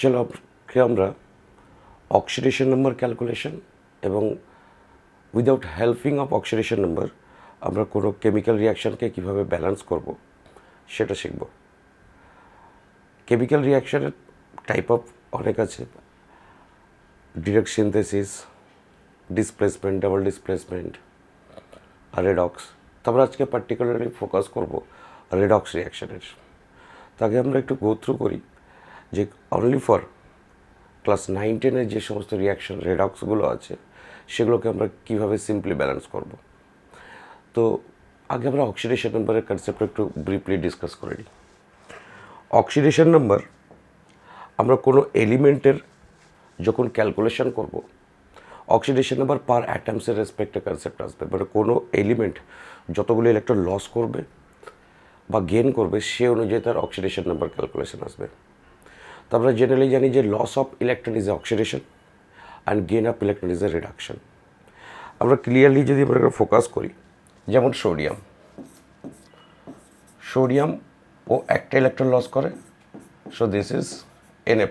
চলো আমরা oxidation number calculation এবং without helping of oxidation number আমরা কোনো কেমিক্যাল রিয়াকশানকে কীভাবে ব্যালেন্স করব সেটা শিখব। কেমিক্যাল রিয়াকশানের টাইপ অফ অনেক আছে, direct synthesis, displacement, double displacement আর রেডক্স। তো আমরা আজকে পার্টিকুলারলি ফোকাস করব রেডক্স রিয়াকশানের। তাকে আমরা একটু গো থ্রু করি যে অনলি ফর ক্লাস 9-10-এর যে সমস্ত রিয়াকশান রেডক্সগুলো আছে সেগুলোকে আমরা কীভাবে সিম্পলি ব্যালেন্স করব। তো আগে আমরা অক্সিডেশন নাম্বারের কনসেপ্টটা একটু ব্রিফলি ডিসকাস করে নিই। অক্সিডেশন নাম্বার আমরা কোনো এলিমেন্টের যখন ক্যালকুলেশন করব, অক্সিডেশন নাম্বার পার অ্যাটমসের রেসপেক্টে কনসেপ্ট আসবে। মানে কোনো এলিমেন্ট যতগুলো ইলেকট্রন লস করবে বা গেন করবে সে অনুযায়ী তার অক্সিডেশন নাম্বার ক্যালকুলেশন আসবে। তো আমরা জেনারেলি জানি যে loss of electron is a oxidation and gain of electron is a reduction. আমরা ক্লিয়ারলি যদি আমরা ফোকাস করি, যেমন সোডিয়াম ও একটা ইলেকট্রন লস করে, সো দিস ইজ Na+।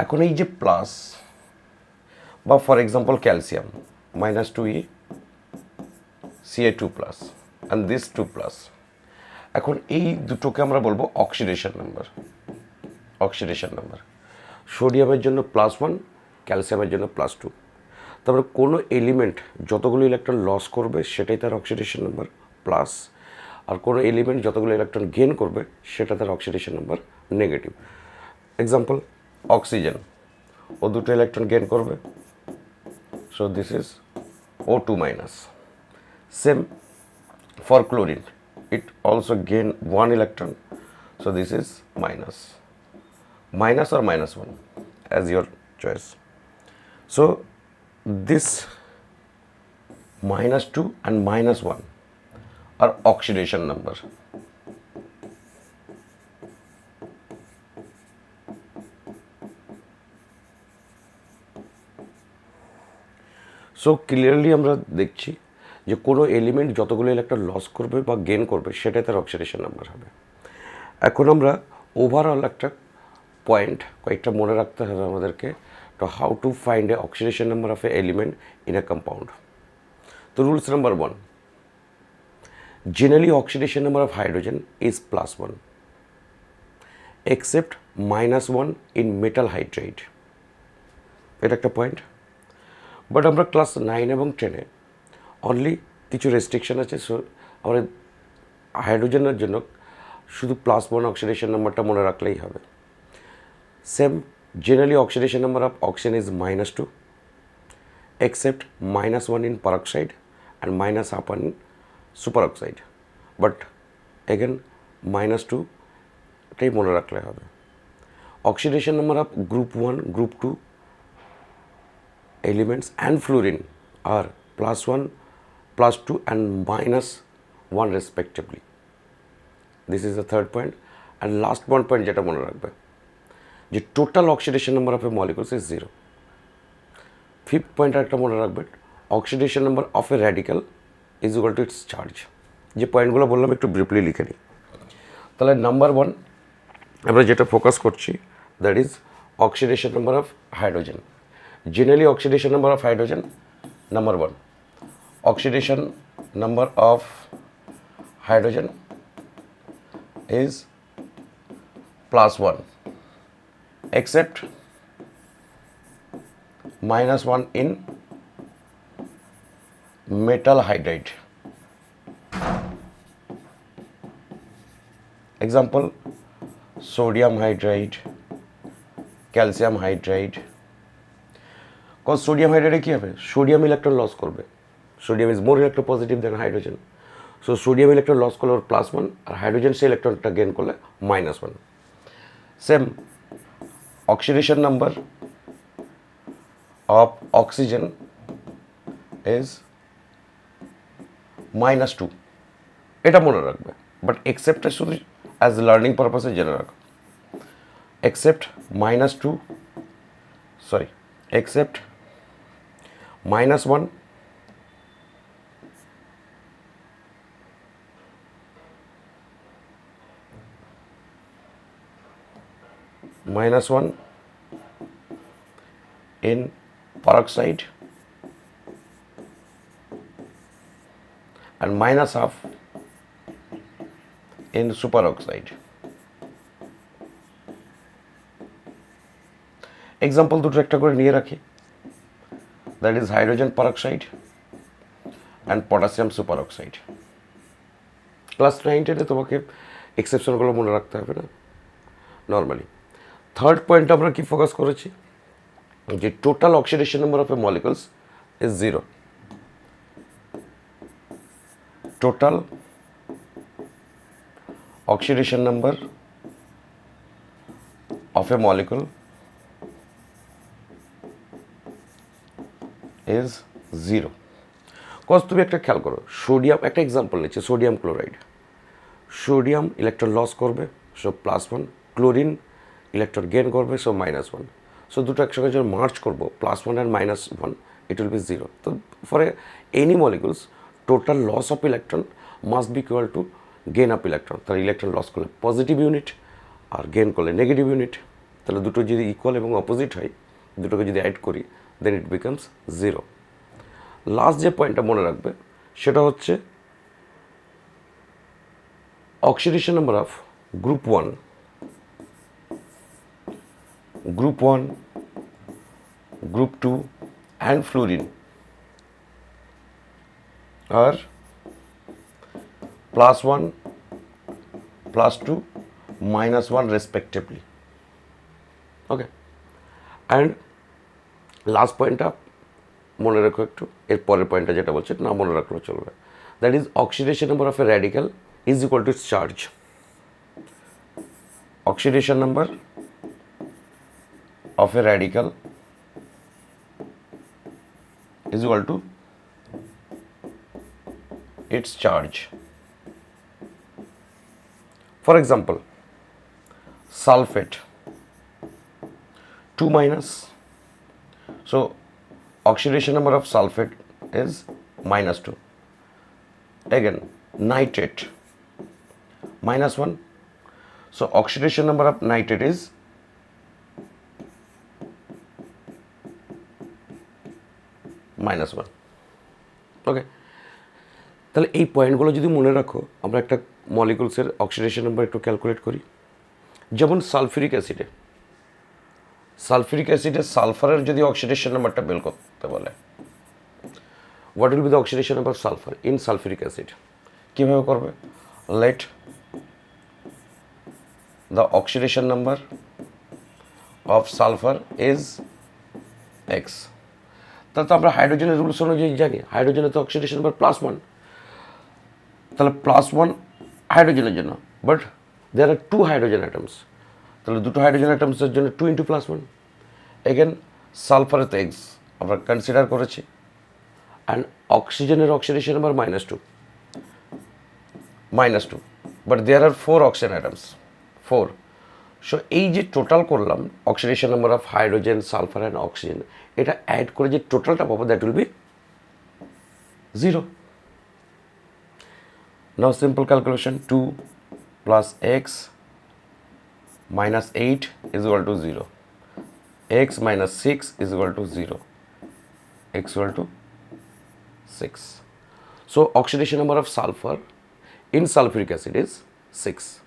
এখন এই যে প্লাস বা for example calcium -2e Ca2+ and this 2+, এখন এই দুটোকে আমরা বলবো অক্সিডেশন নাম্বার। সোডিয়ামের জন্য +1, ক্যালসিয়ামের জন্য +2। তারপরে কোনো এলিমেন্ট যতগুলো ইলেকট্রন লস করবে সেটাই তার অক্সিডেশন নাম্বার প্লাস, আর কোনো এলিমেন্ট যতগুলো ইলেকট্রন গেন করবে সেটা তার oxidation number negative. Example oxygen, ও দুটো ইলেকট্রন গেন করবে, so this is O2-। Same for chlorine, it also gain one electron, so this is minus or -1 as your choice. So this -2 and -1 are oxidation number. So clearly আমরা দেখছি যে কোনো element যতগুলো electron loss করবে বা gain করবে সেটাই তার অক্সিডেশন নাম্বার হবে। এখন আমরা ওভারঅল একটা পয়েন্ট কয়েকটা মনে রাখতে হবে আমাদেরকে, তো how to find a oxidation number of a element in a compound. তো rules number 1, generally oxidation number of hydrogen is +1 except -1 in metal hydride. এটা একটা পয়েন্ট। বাট আমরা ক্লাস 9 এবং 10-এ অনলি কিছু রেস্ট্রিকশন আছে, সো আমরা হাইড্রোজেনের জন্য শুধু +1 অক্সিডেশন নাম্বারটা মনে রাখলেই হবে। Same generally oxidation number of oxygen is -2 except -1 in peroxide and -1 in superoxide, but again -2 টাই মনে রাখলে হবে। Oxidation number of group 1, group 2 elements and fluorine are +1, +2 and -1 respectively. This is the third point. And last one point যেটা মনে রাখবে যে total oxidation number of a molecules is 0। Fifth point একটা মনে রাখবে, oxidation number of A radical is equal to its charge. যে পয়েন্টগুলো বললাম একটু ব্রিফলি লিখে নিই। তাহলে নাম্বার 1 আমরা যেটা ফোকাস করছি that is oxidation number of hydrogen. Generally oxidation number of hydrogen, number 1 oxidation number of hydrogen is +1 except -1 in metal hydride. Example sodium hydride, calcium hydride. Cause sodium হাইড্রাইডে কী হবে, sodium electron loss করবে। Sodium is more electropositive than hydrogen, so sodium electron loss করলে ওর +1 আর hydrogen সে ইলেকট্রনটা gain করলে -1। Same oxidation number of oxygen is -2, এটা মনে রাখবে, বাট এক্সেপ্টটা শুধু অ্যাজ লার্নিং পারপাসে জেনে রাখো। Except -1 -2 -1 in peroxide and -1/2 in superoxide. Example দুটো একটা করে নিয়ে রাখি, that is hydrogen peroxide and potassium superoxide. Class 9-10 তোমাকে এক্সেপশনগুলো মনে রাখতে হবে না নর্মালি। থার্ড পয়েন্ট আমরা কি ফোকাস করেছি, যে total oxidation number of a molecules is 0। টোটাল oxidation number of a molecule is 0। Cause তুমি একটা খেয়াল করো, সোডিয়াম একটা এক্সাম্পল নিচ্ছে, sodium chloride, sodium electron loss করবে, সো +1, ক্লোরিন ইলেকট্রন গেন করবে, সো -1। সো দুটো একসঙ্গে যখন মার্চ করবো +1 and -1, it will be 0। তো for any molecules total loss of electron must be equal to gain of electron. তার electron loss করলে positive unit আর গেন করলে নেগেটিভ ইউনিট, তাহলে দুটো যদি ইকুয়াল এবং অপোজিট হয়, দুটোকে যদি অ্যাড করি দেন ইট বিকামস 0। লাস্ট যে পয়েন্টটা মনে রাখবে সেটা হচ্ছে oxidation number of group 1, group 2 and fluorine আর +1, +2, -1 respectively. Okay, and লাস্ট পয়েন্টটা মনে রাখো একটু, এর পরের পয়েন্টটা যেটা বলছে না মনে রাখলেও চলবে, that is oxidation number of A radical is equal to its charge. Oxidation number of A radical is equal to its charge. For example, sulfate 2-, so oxidation number of sulfate is -2. Again, nitrate -1, so oxidation number of nitrate is -1. Okay, তাহলে এই পয়েন্টগুলো যদি মনে রাখো, আমরা একটা মলিকুলসের oxidation number একটু calculate করি। যেমন সালফিউরিক অ্যাসিডে সালফারের যদি অক্সিডেশন নাম্বারটা বের করতে বলে, what will be the oxidation number of sulphur in sulphuric acid, কীভাবে করবে, let the oxidation number of sulphur is x। তাহলে তো আমরা হাইড্রোজেনের রুলস অনুযায়ী জানি, হাইড্রোজেনের তো অক্সিডেশন নাম্বার +1, তাহলে +1 হাইড্রোজেনের জন্য, but there are 2 hydrogen atoms, তাহলে দুটো হাইড্রোজেন অ্যাটমসের জন্য 2 × +1। এগেন সালফারে তো এক্স আমরা কনসিডার করেছি, অ্যান্ড অক্সিজেনের oxidation number -2, but there are 4 oxygen atoms, 4। So এই যে টোটাল করলাম oxidation number of hydrogen, sulphur and oxygen, এটা অ্যাড করে যে টোটালটা পাবো that will be 0। Now simple calculation, 2 plus x minus 8 is equal to 0. X minus 6 is equal to 0. X equal to 6. So oxidation number of sulfur in sulfuric acid is 6.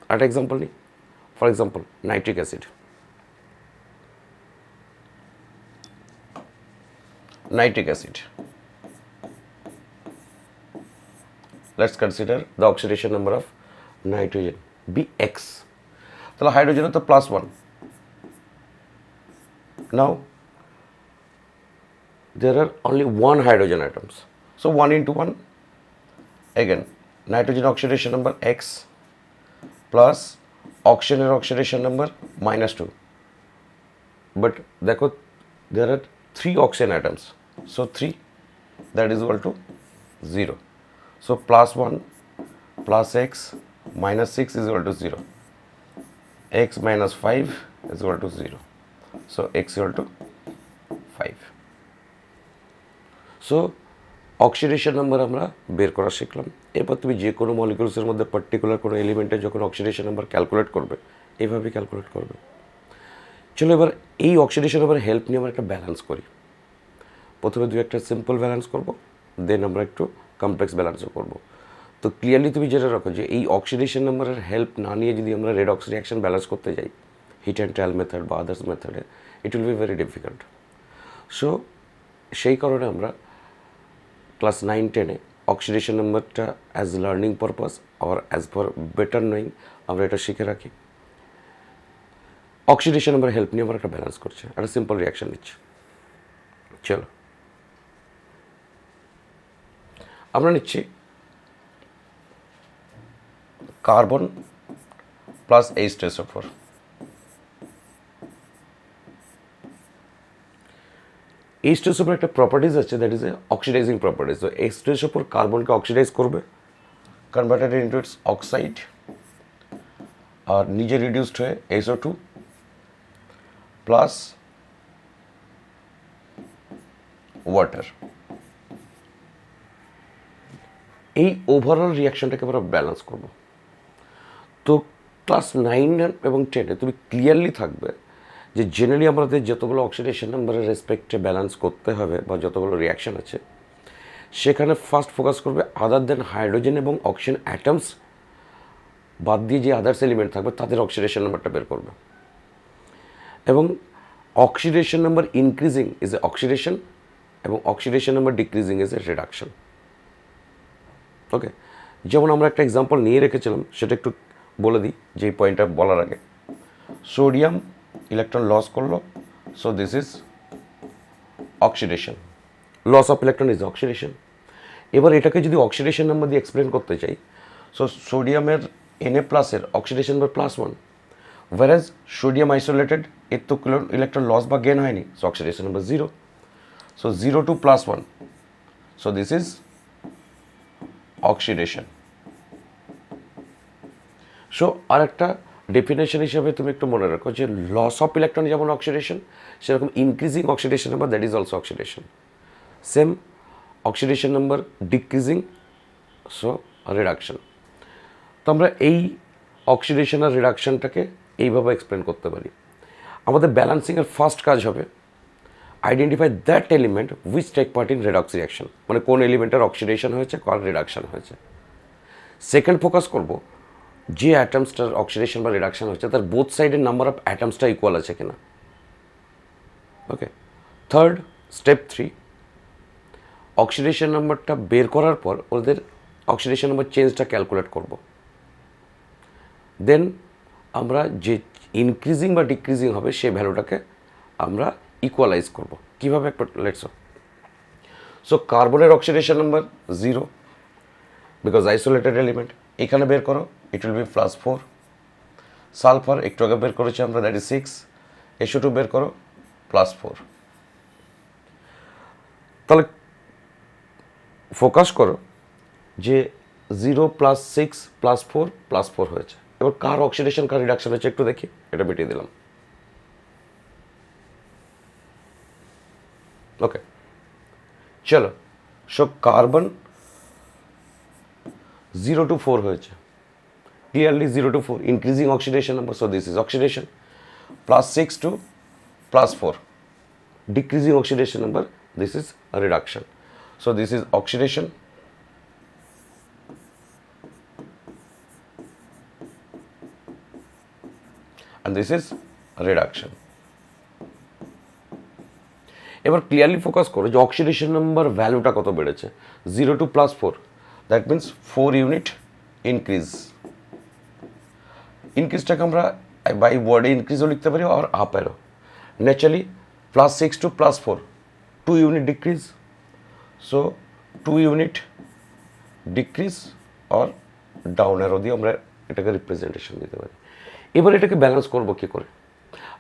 At example, for example, nitric acid. Let's consider the oxidation number of nitrogen be x. তাহলে হাইড্রোজেনের তো +1, now there are only 1 hydrogen atoms, so 1 into 1, again nitrogen oxidation number x plus oxygen oxidation number -2, but দেখো there are 3 oxygen atoms, so 3, that is equal to 0. So +1 plus x minus 6 is equal to 0. X minus 5 is equal to 0. So x equal to 5. So oxidation number আমরা বের করা শিখলাম। এরপর তুমি যে কোনো মলিকুলসের মধ্যে পার্টিকুলার কোনো এলিমেন্টের যখন অক্সিডেশন নাম্বার ক্যালকুলেট করবে, এইভাবে ক্যালকুলেট করবে। চলো এবার এই অক্সিডেশন এবার হেল্প নিয়ে আমরা একটা ব্যালেন্স করি। প্রথমে একটা সিম্পল ব্যালেন্স করব, দেন আমরা একটু কমপ্লেক্স ব্যালেন্সও করব। তো ক্লিয়ারলি তুমি যেটা রাখো যে এই অক্সিডেশন নাম্বারের হেল্প না নিয়ে যদি আমরা রেডক্স রিয়াকশন ব্যালেন্স করতে যাই হিট অ্যান্ড ট্রায়াল মেথড বা আদার্স মেথডে, it will be very difficult. So সেই কারণে আমরা ক্লাস 9-10-এ অক্সিডেশন নাম্বারটা অ্যাজ লার্নিং পারপাস আর অ্যাজ ফর বেটার নোয়িং আমরা এটা শিখে রাখি। অক্সিডেশন নাম্বার হেল্প নিয়ে আমরা একটা ব্যালেন্স করছি, একটা সিম্পল রিয়াকশন নিচ্ছি। চলো আমরা নিচ্ছি কার্বন প্লাস H2SO4। H2SO4 একটা প্রপার্টিজ আছে, that is a oxidising properties. তো H2SO4 কার্বনকে অক্সিডাইজ করবে, কনভার্টেড ইনটু ইটস অক্সাইড, আর নিজে রিডিউসড হয়ে SO2 প্লাস ওয়াটার। এই ওভারঅল রিয়াকশনটাকে আমরা ব্যালেন্স করব। তো ক্লাস 9 এবং 10-এ তুমি ক্লিয়ারলি থাকবে যে জেনারেলি আমাদের যতগুলো অক্সিডেশন নাম্বারের রেসপেক্টে ব্যালেন্স করতে হবে বা যতগুলো রিয়াকশন আছে সেখানে ফার্স্ট ফোকাস করবে আদার দেন হাইড্রোজেন এবং অক্সিজেন অ্যাটমস বাদ দিয়ে যে আদার্স এলিমেন্ট থাকবে তাদের অক্সিডেশন নাম্বারটা বের করবে। এবং oxidation number increasing is a oxidation এবং oxidation number decreasing is a reduction. Okay, যেমন আমরা একটা এক্সাম্পল নিয়ে রেখেছিলাম সেটা একটু বলে দিই যে পয়েন্টটা বলার আগে। সোডিয়াম ইলেকট্রন লস করলো, so this is oxidation, loss of electron is oxidation. এবার এটাকে যদি অক্সিডেশন নাম্বার দিয়ে এক্সপ্লেন করতে চাই, সো সোডিয়ামের Na প্লাসের oxidation number +1, whereas sodium isolated এর তো ইলেকট্রন লস বা গেন হয়নি, so oxidation number 0, so 0 to +1, so this is oxidation. So আর একটা ডেফিনেশন হিসাবে তুমি একটু মনে রাখো যে লস অফ ইলেকট্রন যেমন অক্সিডেশন, সেরকম increasing oxidation number that is also oxidation. Same oxidation number decreasing, so reduction. তো আমরা এই অক্সিডেশন আর রিডাকশনটাকে এইভাবে এক্সপ্লেন করতে পারি। আমাদের ব্যালেন্সিংয়ের ফার্স্ট কাজ হবে identify that element which take part in redox reaction, মানে কোন এলিমেন্টের অক্সিডেশন হয়েছে, কোন রিডাকশন হয়েছে। সেকেন্ড ফোকাস করব যে অ্যাটমসটার অক্সিডেশন বা রিডাকশন হচ্ছে তার বোথ সাইডের নাম্বার অফ অ্যাটমসটা ইকুয়াল আছে কিনা। ওকে, থার্ড স্টেপ 3, অক্সিডেশন নাম্বারটা বের করার পর ওদের অক্সিডেশন নাম্বার চেঞ্জটা ক্যালকুলেট করব। দেন আমরা যে ইনক্রিজিং বা ডিক্রিজিং হবে সেই ভ্যালুটাকে আমরা ইকুয়ালাইজ করব। কীভাবে একটা লেটস সো কার্বনের oxidation number 0 because isolated element, এখানে বের করো, ইট উইল বি +4। সালফার একটু আগে বের করেছি আমরা, দ্যাট ইজ 6, SO2 বের করো +4। তাহলে ফোকাস করো যে 0 + 6 + 4 +4 হয়েছে। এবার কার অক্সিডেশন কার রিডাকশন হয়েছে একটু দেখি, এটা মিটিয়ে দিলাম। ওকে, চলো, সো কার্বন 0 to 4 হয়েছে, clearly 0 to 4 increasing oxidation number, so this is oxidation. +6 to +4 decreasing oxidation number, this is reduction, so this is oxidation. and this is reduction. এবার ক্লিয়ারলি ফোকাস করো যে অক্সিডেশন নাম্বার ভ্যালুটা কত বেড়েছে, 0 to +4, that means 4 unit increase. ইনক্রিজটাকে আমরা by ওয়ার্ডে ইনক্রিজও লিখতে পারি আর up arrow. Naturally +6 to +4 2 unit decrease, so 2 unit decrease আর ডাউন অ্যারো দিয়ে আমরা এটাকে রিপ্রেজেন্টেশন দিতে পারি। এবার এটাকে ব্যালেন্স করবো কী করে,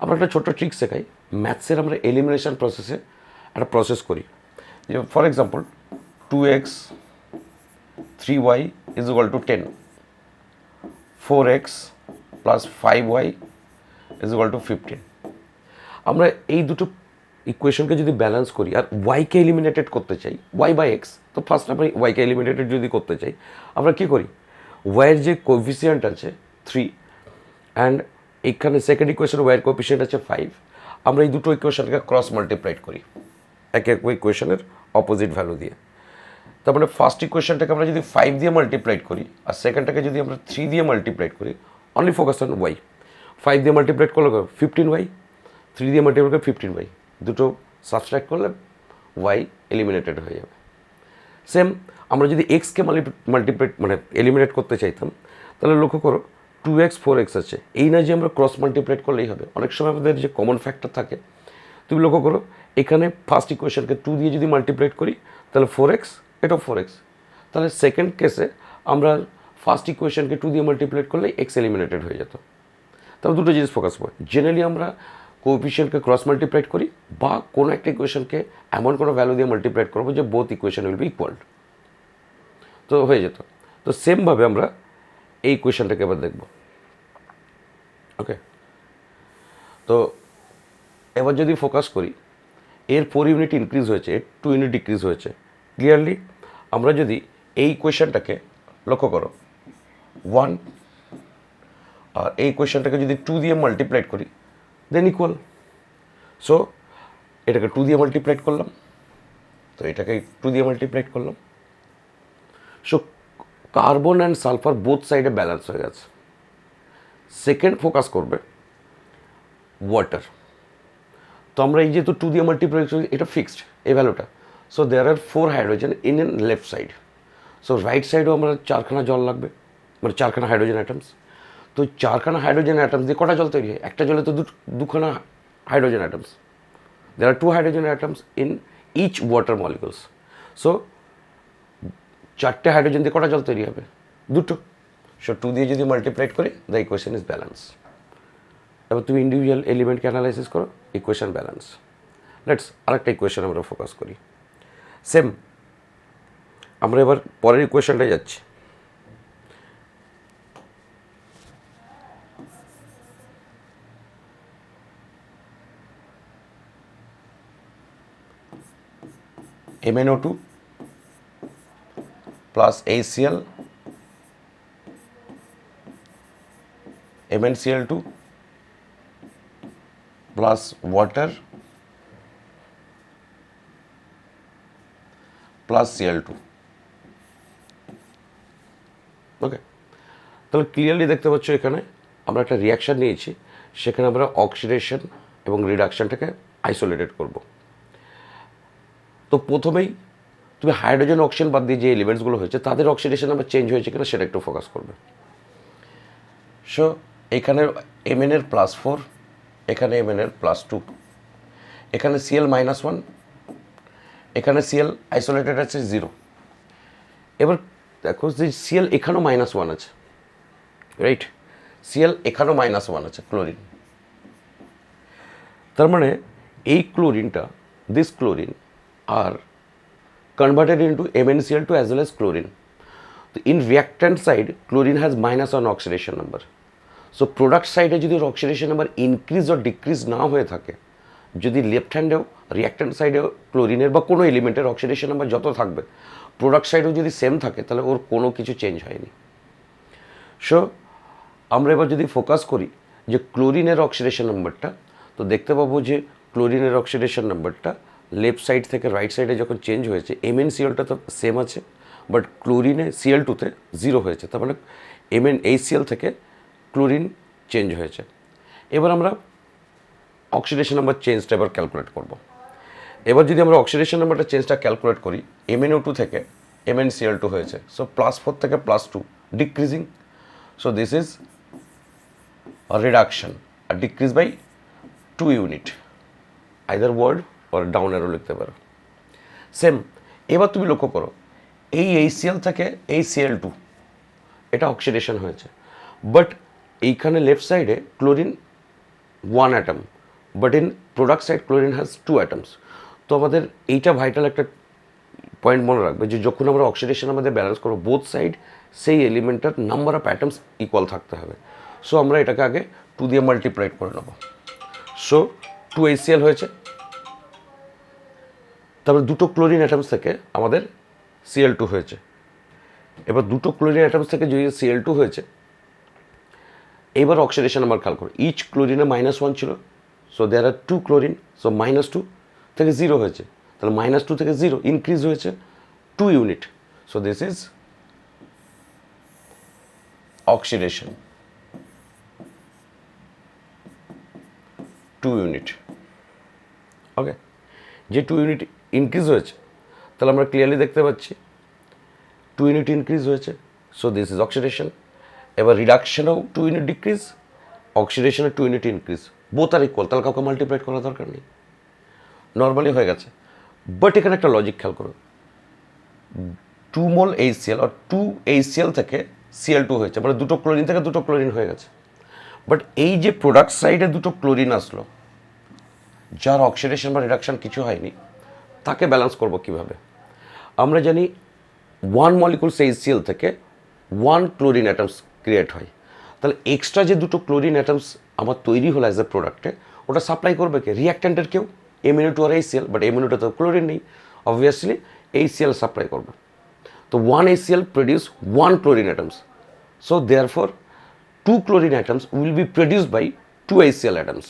আমরা একটা ছোট্ট ট্রিক শেখাই। ম্যাথসের আমরা এলিমিনেশন প্রসেসে একটা প্রসেস করি, যে for example 2x 3y is equal to 10, 4x plus 5y is equal to 15। আমরা এই দুটো ইকুয়েশনকে যদি ব্যালেন্স করি আর ওয়াইকে এলিমিনেটেড করতে চাই, ওয়াই বাই এক্স, তো ফার্স্ট আমরা ওয়াইকে এলিমিনেটেড যদি করতে চাই আমরা কী করি, ওয়াইয়ের যে কোএফিসিয়েন্ট আছে 3 অ্যান্ড এইখানে সেকেন্ড ইকুয়েশন ওয়াইয়ের কোএফিসিয়েন্ট আছে 5, আমরা এই দুটো ইকুয়েশনকে ক্রস মাল্টিপ্লাইড করি এক এক ইকুয়েশনের অপোজিট ভ্যালু দিয়ে। তার মানে ফার্স্ট ইকুয়েশনটাকে আমরা যদি 5 দিয়ে মাল্টিপ্লাইড করি আর সেকেন্ডটাকে যদি আমরা 3 দিয়ে মাল্টিপ্লাইড করি, অনলি ফোকাস অন ওয়াই। 5 দিয়ে মাল্টিপ্লাইড করলে 15y, 3 দিয়ে মাল্টিপ্লাইড করলে 15y, দুটো সাবস্ট্রাক্ট করলে ওয়াই এলিমিনেটেড হয়ে যাবে। সেম আমরা যদি এক্সকে মাল্টিপ্লাইড মানে এলিমিনেট করতে চাইতাম, তাহলে লক্ষ্য করো 2x 4x আছে, এই না যে আমরা ক্রস মাল্টিপ্লাইড করলেই হবে, অনেক সময় আমাদের যে কমন ফ্যাক্টর থাকে, তুমি লক্ষ্য করো এখানে ফার্স্ট ইকুয়েশনকে 2 দিয়ে যদি মাল্টিপ্লাইড করি তাহলে 4x, এটাও 4x, তাহলে সেকেন্ড কেসে আমরা ফার্স্ট ইকুয়েশনকে 2 দিয়ে মাল্টিপ্লাইড করলে x এলিমিনেটেড হয়ে যেত। তাহলে দুটো জিনিস ফোকাস করবো, জেনারেলি আমরা কোএফিসিয়েন্টকে ক্রস মাল্টিপ্লাইড করি বা কোনো একটা ইকুয়েশনকে এমন কোনো ভ্যালু দিয়ে মাল্টিপ্লাইড করবো যে both equation will be equal, তো হয়ে যেত। তো সেমভাবে আমরা এই ইকুয়েশনটাকে এবার দেখব। ওকে, তো এবার যদি ফোকাস করি, এর 4 ইউনিট ইনক্রিজ হয়েছে, এর 2 ইউনিট ডিক্রিজ হয়েছে। ক্লিয়ারলি আমরা যদি এই ইকুয়েশনটাকে লক্ষ্য করো 1 আর এই ইকুয়েশনটাকে যদি 2 দিয়ে মাল্টিপ্লাইড করি দেন ইকুয়াল। সো এটাকে 2 দিয়ে মাল্টিপ্লাইড করলাম, তো এটাকে 2 দিয়ে মাল্টিপ্লাইড করলাম, so carbon and sulphur both সাইডে ব্যালেন্স হয়ে গেছে। সেকেন্ড ফোকাস করবে ওয়াটার, তো আমরা এই যেহেতু 2 দিয়ে মাল্টিপ্লাই করি, এটা ফিক্সড এই ভ্যালুটা, so there are 4 hydrogen in an left side, so right সাইডেও আমরা 4খানা জল লাগবে, মানে 4খানা হাইড্রোজেন অ্যাটমস। তো 4খানা হাইড্রোজেন অ্যাটমস দিয়ে কটা জল তৈরি হয়? একটা জলে তো দুখানা hydrogen atoms, there are 2 hydrogen atoms in each water molecules, so 4টে হাইড্রোজেন দিয়ে কটা জল তৈরি হবে? 2টো। সো 2 দিয়ে যদি মাল্টিপ্লাইড করি দ্য ইকুয়েশন ইজ ব্যালেন্স। এবার তুমি ইন্ডিভিজুয়াল এলিমেন্টকে অ্যানালাইসিস করো, ইকুয়েশন ব্যালেন্স। লেটস আরেকটা ইকুয়েশন আমরা ফোকাস করি। সেম আমরা এবার পরের ইকুয়েশনটায় যাচ্ছি। MnO2 plus ACl MnCl2 plus water plus Cl2। ওকে, তাহলে ক্লিয়ারলি দেখতে পাচ্ছ এখানে আমরা একটা রিয়াকশান নিয়েছি, সেখানে আমরা অক্সিডেশন এবং রিডাকশানটাকে আইসোলেটেড করব। তো প্রথমেই তুমি হাইড্রোজেন অক্সিজেন বাদ দিয়ে যে এলিমেন্টসগুলো হয়েছে তাদের অক্সিডেশন আবার চেঞ্জ হয়েছে কিনা সেটা একটু ফোকাস করবে। সো এখানে Mn এর +4, এখানে Mn এর +2, এখানে Cl-1, এখানে Cl আইসোলেটেড আছে 0। এবার দেখো যে Cl এখানেও -1 আছে, রাইট? Cl এখানেও -1 আছে, ক্লোরিন। তার মানে এই ক্লোরিনটা, this chlorine are converted into MnCl2 as well as chlorine. So in reactant side, chlorine has -1 oxidation number. So product side যদি ওর oxidation number increase or decrease না হয়ে থাকে, যদি লেফট হ্যান্ডেও রিয়াক্ট্যান্ট সাইডেও ক্লোরিনের বা কোনো এলিমেন্টের অক্সিডেশন নাম্বার যত থাকবে, প্রোডাক্ট সাইডেও যদি সেম থাকে, তাহলে ওর কোনো কিছু চেঞ্জ হয়নি। সো আমরা এবার যদি ফোকাস করি যে ক্লোরিনের অক্সিডেশন নাম্বারটা, তো দেখতে পাবো যে ক্লোরিনের অক্সিডেশন নাম্বারটা লেফট সাইড থেকে রাইট সাইডে যখন চেঞ্জ হয়েছে, MnCl তো সেম আছে, বাট ক্লোরিনে Cl2তে 0 হয়েছে, তার মানে MnHCl থেকে ক্লোরিন চেঞ্জ হয়েছে। এবার আমরা অক্সিডেশন নাম্বার চেঞ্জটা এবার ক্যালকুলেট করব। এবার যদি আমরা অক্সিডেশন নাম্বারটা চেঞ্জটা ক্যালকুলেট করি, MnO2 থেকে MnCl2 হয়েছে, সো +4 থেকে +2 decreasing, so this is reduction, আর decrease by 2 unit, either word আর ডাউন অ্যারো লিখতে পারো। সেম এবার তুমি লক্ষ্য করো, এই HCl থেকে এই Cl2 এটা অক্সিডেশন হয়েছে, বাট এইখানে লেফট সাইডে chlorine 1 atom, but in product side chlorine has 2 atoms. তো আমাদের এইটা ভাইটাল একটা পয়েন্ট মনে রাখবে যে যখন আমরা অক্সিডেশন আমাদের ব্যালেন্স করবো, বোথ সাইড সেই এলিমেন্টের নাম্বার অফ অ্যাটমস ইকুয়াল থাকতে হবে। সো আমরা এটাকে আগে 2 দিয়ে মাল্টিপ্লাইড করে নেব। সো 2 HCl হয়েছে, তারপরে 2টো ক্লোরিন অ্যাটমস থেকে আমাদের Cl2 হয়েছে। এবার 2টো ক্লোরিন অ্যাটমস থেকে যদি Cl2 হয়েছে, এবার অক্সিডেশন নাম্বার খেয়াল করো, ইচ ক্লোরিনে -1 ছিল, so there are 2 chlorine, so -2 থেকে 0 হয়েছে, তাহলে -2 থেকে 0 ইনক্রিজ হয়েছে 2 unit, so this is oxidation 2 unit. Okay, যে 2 ইউনিট ইনক্রিজ হয়েছে, তাহলে আমরা ক্লিয়ারলি দেখতে পাচ্ছি 2 ইউনিট ইনক্রিজ হয়েছে, সো দিস ইজ অক্সিডেশন। এবার রিডাকশনেও 2 ইউনিট ডিক্রিজ, অক্সিডেশনে 2 unit increase, both are equal, তাহলে কাউকে মাল্টিপ্লাইড করার দরকার নেই, নর্মালি হয়ে গেছে। বাট এখানে একটা লজিক খেয়াল করো, 2 মোল HCl আর 2 HCl থেকে Cl2 হয়েছে, মানে দুটো ক্লোরিন থেকে দুটো ক্লোরিন হয়ে গেছে। বাট এই যে প্রোডাক্ট সাইডে দুটো ক্লোরিন আসলো, যার অক্সিডেশন বা রিডাকশন কিছু হয়নি, তাকে ব্যালেন্স করব কিভাবে? আমরা জানি 1 মলিকুলস HCl থেকে 1 ক্লোরিন অ্যাটমস ক্রিয়েট হয়, তাহলে এক্সট্রা যে দুটো ক্লোরিন অ্যাটমস আমার তৈরি হলো অ্যাজ এ প্রোডাক্টে, ওটা সাপ্লাই করবে কে? রিঅ্যাক্ট্যান্টের কেউ, Amino2 R HCl, but Amino2 তো ক্লোরিন নেই, অবভিয়াসলি HCl সাপ্লাই করবে। তো 1 HCl produce 1 chlorine atoms, so therefore 2 chlorine atoms will be produced by 2 HCl atoms,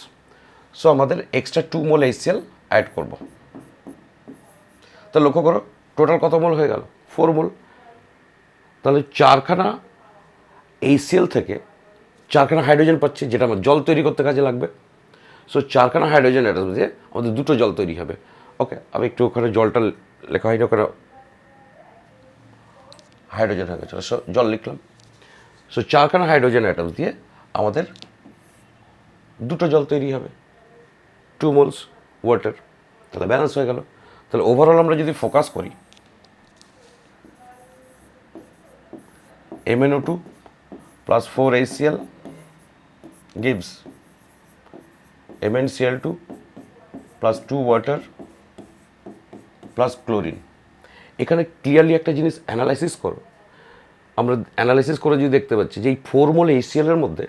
so আমাদের এক্সট্রা 2 মোল HCl অ্যাড করব। তো লক্ষ্য করো টোটাল কত মোল হয়ে গেল? 4 মোল। তাহলে 4খানা HCl থেকে 4খানা হাইড্রোজেন পাচ্ছি, যেটা আমার জল তৈরি করতে কাজে লাগবে, সো 4খানা হাইড্রোজেন অ্যাটম দিয়ে আমাদের 2টো জল তৈরি হবে। ওকে, আমি একটু ওখানে জলটা লেখা হয়নি, ওখানে হাইড্রোজেন হয়ে গেছে, সো জল লিখলাম। সো 4খানা হাইড্রোজেন অ্যাটম দিয়ে আমাদের 2টো জল তৈরি হবে, 2 মোলস ওয়াটার, তাহলে ব্যালেন্স হয়ে গেল। তাহলে ওভারঅল আমরা যদি ফোকাস করি, MnO2 plus 4 HCl gives MnCl2 plus 2 water plus chlorine। এখানে ক্লিয়ারলি একটা জিনিস অ্যানালাইসিস করো, আমরা অ্যানালাইসিস করে যদি দেখতে পাচ্ছি যে এই 4 মোল HCl এর মধ্যে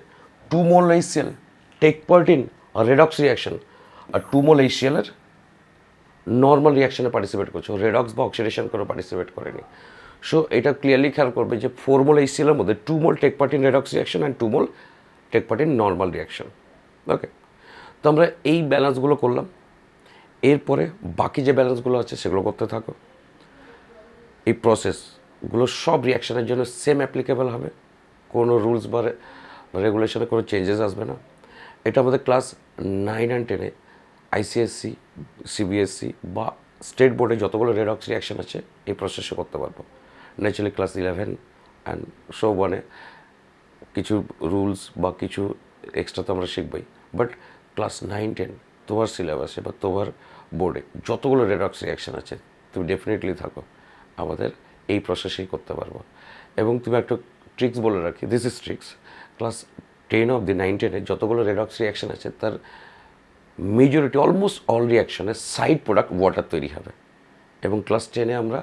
2 mole HCl take part in redox reaction, আর 2 মোল HCl এর নর্মাল রিয়াকশনে পার্টিসিপেট করছে, রেডক্স বা অক্সিডেশন করে পার্টিসিপেট করেনি। সো এটা ক্লিয়ারলি খেয়াল করবে যে 4 মোল HCl এর মধ্যে 2 mole take part in redox reaction and 2 mole take part in normal reaction. Okay, তো আমরা এই ব্যালেন্সগুলো করলাম, এরপরে বাকি যে ব্যালেন্সগুলো আছে সেগুলো করতে থাকো। এই প্রসেসগুলো সব রিয়াকশনের জন্য সেম অ্যাপ্লিকেবল হবে, কোনো রুলস বা রেগুলেশনে কোনো চেঞ্জেস আসবে না। এটা আমাদের ক্লাস 9 অ্যান্ড 10-এ ICSE, CBSE বা স্টেট বোর্ডে যতগুলো রেডক্স রিয়াকশন আছে এই প্রসেসে করতে পারবো। ন্যাচারালি ক্লাস 11 অ্যান্ড সো 1-এ কিছু রুলস বা কিছু এক্সট্রা তো আমরা শিখবই, বাট ক্লাস 9-10 তোমার সিলেবাসে বা তোমার বোর্ডে যতগুলো রেডক্স রিয়াকশন আছে তুমি ডেফিনেটলি থাকো, আমাদের এই প্রসেসেই করতে পারবো। এবং তুমি একটা ট্রিক্স বলে রাখি, this is tricks, class 10 of the 9-10-এ যতগুলো রেডক্স রিয়াকশন আছে তার মেজরিটি অলমোস্ট অল রিয়াকশনের সাইড প্রোডাক্ট ওয়াটার তৈরি হবে। এবং ক্লাস 10-এ আমরা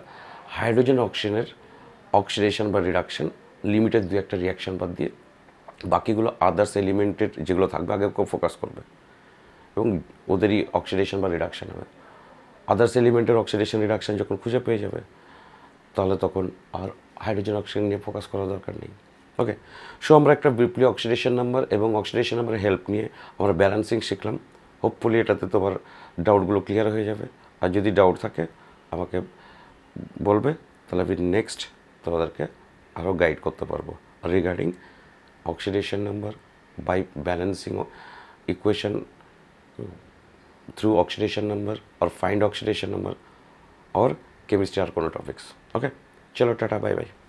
হাইড্রোজেন অক্সিজেনের অক্সিডেশন বা রিডাকশন লিমিটেড 2-একটা রিয়াকশন বাদ দিয়ে বাকিগুলো আদার্স এলিমেন্টের যেগুলো থাকবে আগে খুব ফোকাস করবে এবং ওদেরই অক্সিডেশন বা রিডাকশন হবে। আদার্স এলিমেন্টের অক্সিডেশন রিডাকশন যখন খুঁজে পেয়ে যাবে, তাহলে তখন আর হাইড্রোজেন অক্সিজেন নিয়ে ফোকাস করার দরকার নেই। ওকে, সো আমরা একটা ব্রিফলি অক্সিডেশন নাম্বার এবং অক্সিডেশন নাম্বারের হেল্প নিয়ে আমরা ব্যালেন্সিং শিখলাম। হোপফুলি এটাতে তোমার ডাউটগুলো ক্লিয়ার হয়ে যাবে, আর যদি ডাউট থাকে আমাকে বলবে, তাহলে আমি নেক্সট তোমাদেরকে আরও গাইড করতে পারবো regarding oxidation number by balancing equation through oxidation number or find oxidation number or chemistry or কোনো topics. Okay, chalo tata, bye bye.